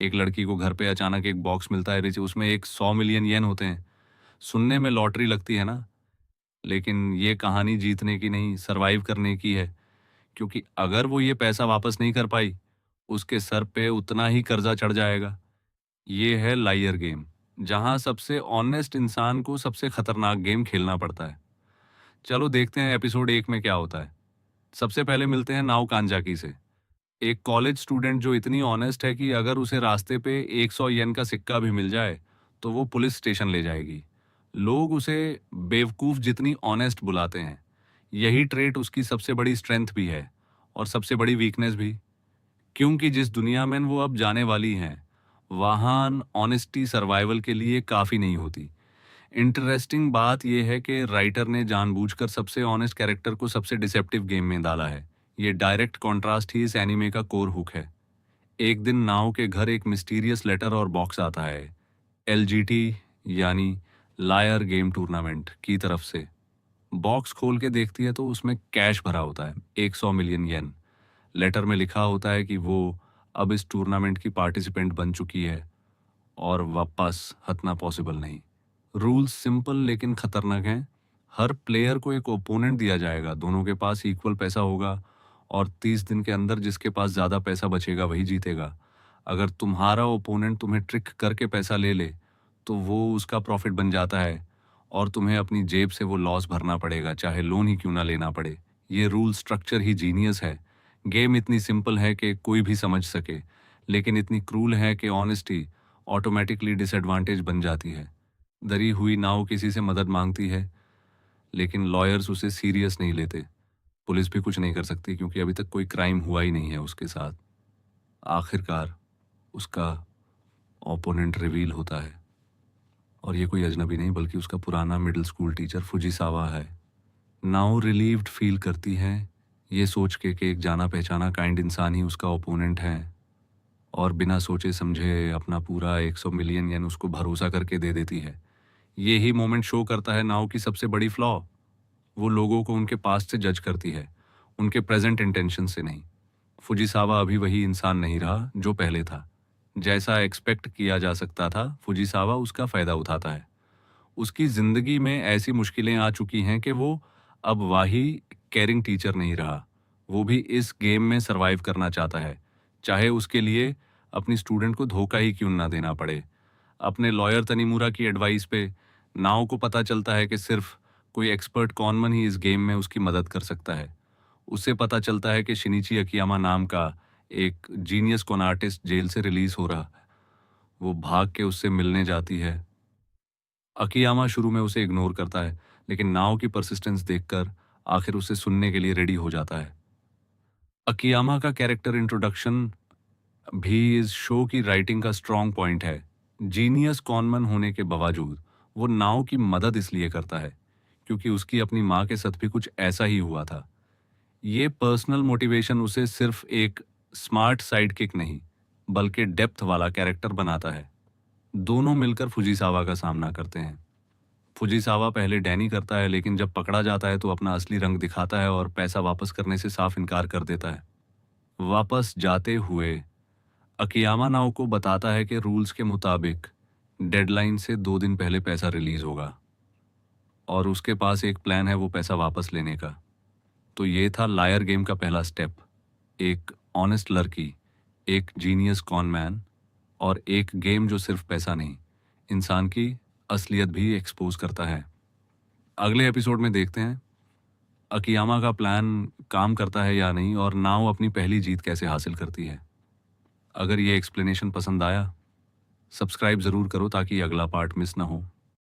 एक लड़की को घर पे अचानक एक बॉक्स मिलता है, उसमें एक 100 मिलियन येन होते हैं। सुनने में लॉटरी लगती है ना, लेकिन ये कहानी जीतने की नहीं, सर्वाइव करने की है। क्योंकि अगर वो ये पैसा वापस नहीं कर पाई, उसके सर पे उतना ही कर्जा चढ़ जाएगा। ये है लायर गेम, जहां सबसे ऑनेस्ट इंसान को सबसे खतरनाक गेम खेलना पड़ता है। चलो देखते हैं एपिसोड 1 में क्या होता है। सबसे पहले मिलते हैं नाव कांजाकी से। एक कॉलेज स्टूडेंट जो इतनी ऑनेस्ट है कि अगर उसे रास्ते पे 100 येन का सिक्का भी मिल जाए तो वो पुलिस स्टेशन ले जाएगी। लोग उसे बेवकूफ जितनी ऑनेस्ट बुलाते हैं। यही ट्रेट उसकी सबसे बड़ी स्ट्रेंथ भी है और सबसे बड़ी वीकनेस भी। क्योंकि जिस दुनिया में वो अब जाने वाली हैं, वहां ऑनेस्टी सर्वाइवल के लिए काफी नहीं होती। इंटरेस्टिंग बात यह है कि राइटर ने जानबूझकर सबसे ऑनेस्ट कैरेक्टर को सबसे डिसेप्टिव गेम में डाला है। ये डायरेक्ट कॉन्ट्रास्ट ही इस एनिमे का कोर हुक है। एक दिन नाओ के घर एक मिस्टीरियस लेटर और बॉक्स आता है, एलजीटी यानी लायर गेम टूर्नामेंट की तरफ से। बॉक्स खोल के देखती है तो उसमें कैश भरा होता है, 100 मिलियन येन। लेटर में लिखा होता है कि वो अब इस टूर्नामेंट की पार्टिसिपेंट बन चुकी है और वापस हटना पॉसिबल नहीं। रूल्स सिंपल लेकिन खतरनाक हैं। हर प्लेयर को एक ओपोनेंट दिया जाएगा, दोनों के पास इक्वल पैसा होगा और 30 दिन के अंदर जिसके पास ज़्यादा पैसा बचेगा वही जीतेगा। अगर तुम्हारा ओपोनेंट तुम्हें ट्रिक करके पैसा ले ले तो वो उसका प्रॉफिट बन जाता है और तुम्हें अपनी जेब से वो लॉस भरना पड़ेगा, चाहे लोन ही क्यों ना लेना पड़े। ये रूल स्ट्रक्चर ही जीनियस है। गेम इतनी सिंपल है कि कोई भी समझ सके, लेकिन इतनी क्रूल है कि ऑनेस्टी ऑटोमेटिकली डिसएडवांटेज बन जाती है। डरी हुई नाव किसी से मदद मांगती है, लेकिन लॉयर्स उसे सीरियस नहीं लेते। पुलिस भी कुछ नहीं कर सकती क्योंकि अभी तक कोई क्राइम हुआ ही नहीं है उसके साथ। आखिरकार उसका ओपोनेंट रिवील होता है और ये कोई अजनबी नहीं बल्कि उसका पुराना मिडिल स्कूल टीचर फुजीसावा है। नाउ रिलीव्ड फील करती है ये सोच के कि एक जाना पहचाना काइंड इंसान ही उसका ओपोनेंट है, और बिना सोचे समझे अपना पूरा 100 मिलियन येन उसको भरोसा करके दे देती है। ये ही मोमेंट शो करता है नाउ की सबसे बड़ी फ्लॉ। वो लोगों को उनके पास्ट से जज करती है, उनके प्रेजेंट इंटेंशन से नहीं। फुजीसावा अभी वही इंसान नहीं रहा जो पहले था। जैसा एक्सपेक्ट किया जा सकता था, फुजीसावा उसका फायदा उठाता है। उसकी जिंदगी में ऐसी मुश्किलें आ चुकी हैं कि वो अब वही केयरिंग टीचर नहीं रहा। वो भी इस गेम में सरवाइव करना चाहता है, चाहे उसके लिए अपनी स्टूडेंट को धोखा ही क्यों ना देना पड़े। अपने लॉयर तनीमुरा की एडवाइस पे नाओ को पता चलता है कि सिर्फ कोई एक्सपर्ट कॉनमन ही इस गेम में उसकी मदद कर सकता है। उसे पता चलता है कि शिनिची अकियामा नाम का एक जीनियस कॉन आर्टिस्ट जेल से रिलीज हो रहा है। वो भाग के उससे मिलने जाती है। अकियामा शुरू में उसे इग्नोर करता है, लेकिन नाओ की परसिस्टेंस देखकर आखिर उसे सुनने के लिए रेडी हो जाता है। अकियामा का कैरेक्टर इंट्रोडक्शन भी इस शो की राइटिंग का स्ट्रॉन्ग पॉइंट है। जीनियस कॉनमन होने के बावजूद वो नाओ की मदद इसलिए करता है क्योंकि उसकी अपनी माँ के साथ भी कुछ ऐसा ही हुआ था। ये पर्सनल मोटिवेशन उसे सिर्फ एक स्मार्ट साइड किक नहीं बल्कि डेप्थ वाला कैरेक्टर बनाता है। दोनों मिलकर फुजीसावा का सामना करते हैं। फुजीसावा पहले डैनी करता है, लेकिन जब पकड़ा जाता है तो अपना असली रंग दिखाता है और पैसा वापस करने से साफ इनकार कर देता है। वापस जाते हुए अकियामा नाओ को बताता है कि रूल्स के मुताबिक डेडलाइन से 2 दिन पहले पैसा रिलीज होगा और उसके पास एक प्लान है वो पैसा वापस लेने का। तो ये था लायर गेम का पहला स्टेप। एक ऑनेस्ट लड़की, एक जीनियस कॉन मैन और एक गेम जो सिर्फ पैसा नहीं, इंसान की असलियत भी एक्सपोज करता है। अगले एपिसोड में देखते हैं अकियामा का प्लान काम करता है या नहीं और नाओ अपनी पहली जीत कैसे हासिल करती है। अगर ये एक्सप्लेनेशन पसंद आया, सब्सक्राइब ज़रूर करो ताकि अगला पार्ट मिस ना हो।